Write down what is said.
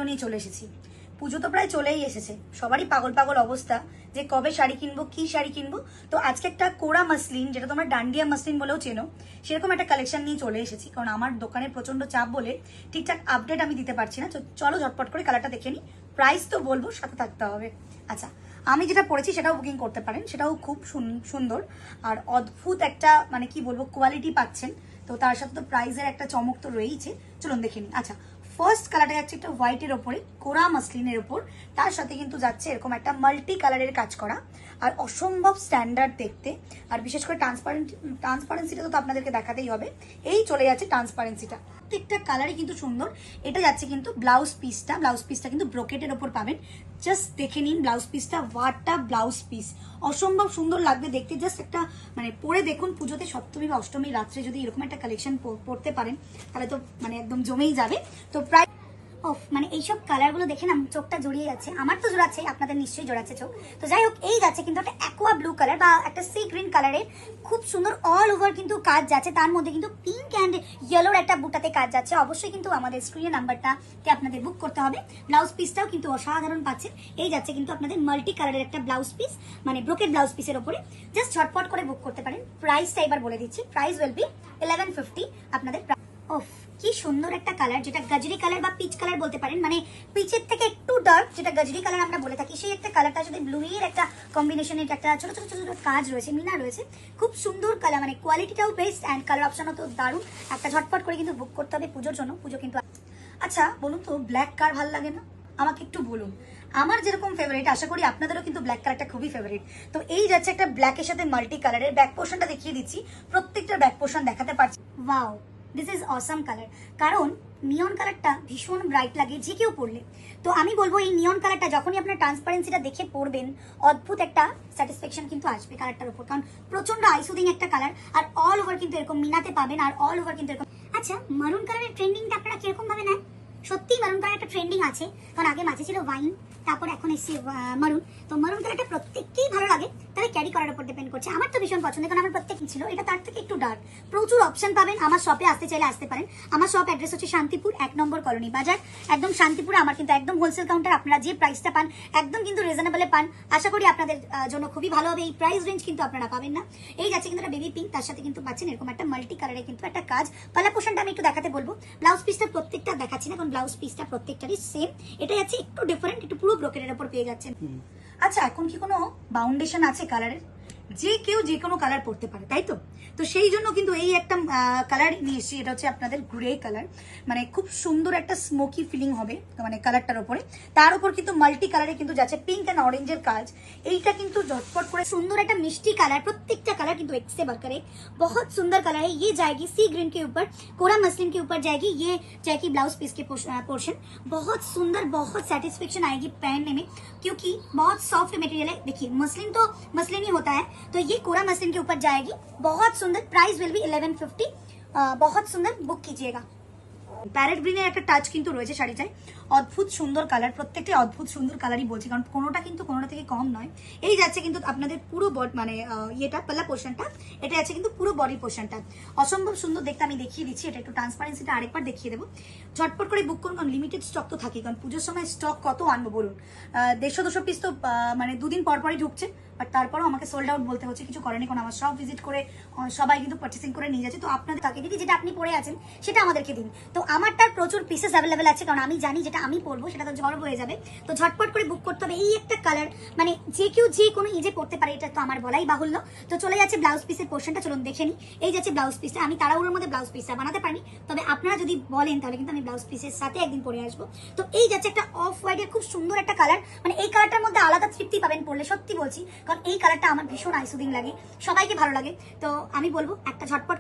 নিয়ে চলে এসেছি। পুজো তো প্রায় চলেই এসেছে, সবারই পাগল পাগল অবস্থা যে কবে শাড়ি কিনবো, কি শাড়ি কিনবো। তো আজকে একটা কোরা মাসলিন, যেটা তোমরা ডান্ডিয়া মাসলিন বলেও চেনো, সেরকম একটা কালেকশন নিয়ে চলে এসেছি। কারণ আমার দোকানে প্রচন্ড চাপ বলে ঠিকঠাক আপডেট আমি দিতে পারছি না। তো চলো ঝটপট করে কালারটা দেখে নিই, প্রাইস তো বলবো, সাথে থাকতে হবে। আচ্ছা, আমি যেটা পড়েছি সেটাও বুকিং করতে পারেন, সেটাও খুব সুন্দর আর অদ্ভুত একটা মানে কি বলবো কোয়ালিটি পাচ্ছেন। তো তার সাথে তো প্রাইসের একটা চমক তো রয়েইছে, চলুন দেখে নিই। আচ্ছা, ফার্স্ট কালারটা যাচ্ছে একটা হোয়াইটের ওপরে, কোরা মাসলিনের ওপর, তার সাথে কিন্তু যাচ্ছে এরকম একটা মাল্টি কালারের কাজ করা আর অসম্ভব স্ট্যান্ডার্ড দেখতে। আর বিশেষ করে ট্রান্সপারেন্সিটা তো আপনাদেরকে দেখাতেই হবে। এই চলে যাচ্ছে ট্রান্সপারেন্সিটা, প্রত্যেকটা কালারই কিন্তু সুন্দর। এটা যাচ্ছে কিন্তু ব্লাউজ পিসটা কিন্তু ব্রোকেটের ওপর পাবেন। জাস্ট দেখে নিন ব্লাউজ পিসটা, ওয়াটটা ব্লাউজ পিস, অসম্ভব সুন্দর লাগবে দেখতে। জাস্ট একটা মানে পরে দেখুন, পুজোতে সপ্তমী বা অষ্টমী রাত্রে যদি এরকম একটা কালেকশন পরতে পারেন তাহলে তো মানে একদম জমেই যাবে। তো প্রায় মানে এইসব কালারগুলো দেখে না চোখটা জড়িয়ে যাচ্ছে, আমার তো জোড়াচ্ছে, আপনাদের নিশ্চয়ই জোড়াচ্ছে চোখ। তো যাই হোক, এই যাচ্ছে কিন্তু একটা অ্যাকোয়া ব্লু কালার বা একটা সি গ্রিন কালারের খুব সুন্দর অল ওভার কিন্তু কাজ যাচ্ছে, তার মধ্যে কিন্তু পিঙ্ক অ্যান্ড ইয়েলোর একটা বুটাতে কাজ যাচ্ছে। অবশ্যই কিন্তু আমাদের স্ক্রিনের নাম্বারটাকে আপনাদের বুক করতে হবে। ব্লাউজ পিসটাও কিন্তু অসাধারণ পাচ্ছেন। এই যাচ্ছে কিন্তু আপনাদের মাল্টি কালারের একটা ব্লাউজ পিস, মানে ব্রোকেট ব্লাউজ পিসের ওপরে। জাস্ট ঝটপট করে বুক করতে পারেন। প্রাইসটা এবার বলে দিচ্ছি, প্রাইস উইল বি 1150 আপনাদের। কি সুন্দর একটা কালার, যেটা গাজরি কালার বা পিচ কালার বলতে পারেন, মানে পিচের থেকে একটু ডার্ক, যেটা গাজরি কালার আমরা বলে থাকি, সেই একটা কালারটার সাথে ব্লু এর একটা কম্বিনেশনের একটা ছোট ছোট ছোট কাজ রয়েছে, মিনা রয়েছে। খুব সুন্দর কালার, মানে কোয়ালিটিটাও বেস্ট অ্যান্ড কালার অপশনও তো দারুণ। একটা ঝটপট করে কিন্তু বুক করতে হবে পুজোর জন্য, পুজো কিন্তু। আচ্ছা বলুন তো, ব্ল্যাক কার ভালো লাগে না? আমাকে একটু বলুন। আমার যেরকম ফেভারিট, আশা করি আপনাদেরও কিন্তু ব্ল্যাক কালারটা খুবই ফেভারিট। তো এই যাচ্ছে একটা ব্ল্যাকের সাথে মাল্টি কালারের। ব্যাক পোর্শনটা দেখিয়ে দিচ্ছি, প্রত্যেকটা ব্যাক পোর্শন দেখাতে পারছি। Wow, this is awesome colour. কারণ নিয়ন কালারটা ভীষণ ব্রাইট লাগে যে কেউ পরলে। তো আমি বলবো এই নিয়ন কালারটা যখনই আপনার ট্রান্সপারেন্সিটা দেখে পরবেন, অদ্ভুত একটা স্যাটিসফ্যাকশন কিন্তু আসবে কালারটার উপর। কারণ প্রচন্ড আইসুদিং একটা কালার, আর অল ওভার কিন্তু এরকম মিনাতে পাবেন, আর অল ওভার কিন্তু এরকম। আচ্ছা, মারুন কালারের ট্রেন্ডিংটা আপনারা কিরকম ভাবে নেন? সত্যি মারুন কালার একটা ট্রেন্ডিং আছে, কারণ আগে মাঝে ছিল ওয়াইন, তারপর এখন এসছে মারুন। তো মারুন কালারটা প্রত্যেককেই ভালো লাগে, তবে ক্যারি করার উপর ডিপেন্ড করছে। আমার তো ভীষণ পছন্দ, কারণ আমার প্রত্যেকই ছিল। এটা তার থেকে একটু ডার্ক। প্রচুর অপশন পাবেন। আমার শপে আসতে চাইলে আসতে পারেন। আমার শপ অ্যাড্রেস হচ্ছে শান্তিপুর 1 নম্বর কলোনি বাজার, একদম শান্তিপুরে। আমার কিন্তু একদম হোলসেল কাউন্টার। আপনারা যে প্রাইসটা পান একদম কিন্তু রিজনেবলে পান। আশা করি আপনাদের জন্য খুবই ভালো হবে। এই প্রাইস রেঞ্জ কিন্তু আপনারা পাবেন না। এই যাচ্ছে কিন্তু একটা বেবি পিঙ্ক, তার সাথে কিন্তু পাচ্ছেন এরকম একটা মাল্টি কালারে কিন্তু একটা কাজ। পালা পোর্শনটা আমি একটু দেখাতে বলবো। ব্লাউজ পিসটা প্রত্যেকটা দেখাচ্ছি না, কারণ ব্লাউজ পিসটা প্রত্যেকটারই সেম। এটা যাচ্ছে একটু ডিফারেন্ট, একটু পুরো ব্রোকেটের উপর পেয়ে যাচ্ছেন। আচ্ছা, এখন কি কোনো বাউন্ডেশন আছে কালারের? যে কেউ যে কোনো কালার পরতে পারে, তাই তো? তো সেই জন্য কিন্তু এই একটা কালার নিয়ে এসেছি। এটা হচ্ছে আপনাদের গ্রে কালার, মানে খুব সুন্দর একটা স্মোকি ফিলিং হবে মানে কালারটার উপরে। তার উপর কিন্তু মাল্টি কালারে কিন্তু যাচ্ছে পিঙ্ক অ্যান্ড অরেঞ্জের কাজ। এইটা কিন্তু ঝটপট করে সুন্দর একটা মিষ্টি কালার। प्रत्येकটা কালার কিন্তু एक से बढ़कर एक बहुत सुंदर कलर है। ये जाएगी सी ग्रीन के ऊपर, कोरा मसलिन के ऊपर जाएगी। ये जाएगी ब्लाउज पीस के पोर्शन। बहुत सुंदर, बहुत सेटिस्फेक्शन आएगी पहनने में, क्योंकि बहुत सॉफ्ट मटेरियल है। देखिए, मसलिन तो मसलिन ही होता है, तो ये कोरा मसलिन के ऊपर जाएगी। बहुत सुंदर। Price will be 1150। बहुत सुंदर, बुक कीजिएगा। প্যারেট গ্রিনের একটা টাচ কিন্তু রয়েছে শাড়িটায়। অদ্ভুত সুন্দর কালার, প্রত্যেকটাই অদ্ভুত সুন্দর কালারই বলছি, কারণ কোনোটা কিন্তু কোনোটা থেকে কম নয়। এই যাচ্ছে কিন্তু আপনাদের পুরো মানে ইয়েটা পাল্লা পোর্শনটা, এটা আছে কিন্তু পুরো বডি পোর্শনটা অসম্ভব সুন্দর দেখতে। আমি দেখিয়ে দিচ্ছি, এটা একটু ট্রান্সপারেন্সিটা আরেকবার দেখিয়ে দেবো। ঝটপট করে বুক করুন, কারণ লিমিটেড স্টক তো থাকে। কারণ পুজোর সময় স্টক কত আনবো বলুন? 150-200 পিস তো মানে দুদিন পরপরই ঢুকছে, বাট তারপরেও আমাকে সোল্ড আউট বলতে হচ্ছে। কিছু করেনি, কারণ আমার সব ভিজিট করে সবাই কিন্তু পার্চেসিং করে নিয়ে যাচ্ছে। তো আপনাদের তাকে দিদি, যেটা আপনি পরে আছেন সেটা আমাদেরকে দিন। তো আমারটার প্রচুর পিসেস অ্যাভেলেবেল আছে, কারণ আমি জানি যেটা আমি পরবো সেটা তো ঝড় হয়ে যাবে। তো ঝটপট করে বুক করতে হবে। এই একটা কালার, মানে যে কেউ যে কোনো ইজে পড়তে পারে, এটা তো আমার বলাই বাহুল্য। তো চলে যাচ্ছে ব্লাউজ পিসের পোর্শনটা, চলুন দেখে নিই। এই যাচ্ছে ব্লাউজ পিসটা। আমি তাড়াহুড়োর মধ্যে ব্লাউজ পিসটা বানাতে পারিনি, তবে আপনারা যদি বলেন তাহলে কিন্তু আমি ব্লাউজ পিসের সাথে একদিন পরে আসবো। তো এই যাচ্ছে একটা অফ হোয়াইটের খুব সুন্দর একটা কালার, মানে এই কালারটার মধ্যে আলাদা তৃপ্তি পাবেন পরলে, সত্যি বলছি। কারণ এই কালারটা আমার ভীষণ আইসুদিং লাগে, সবাইকে ভালো লাগে। তো আমি বলবো একটা ঝটপট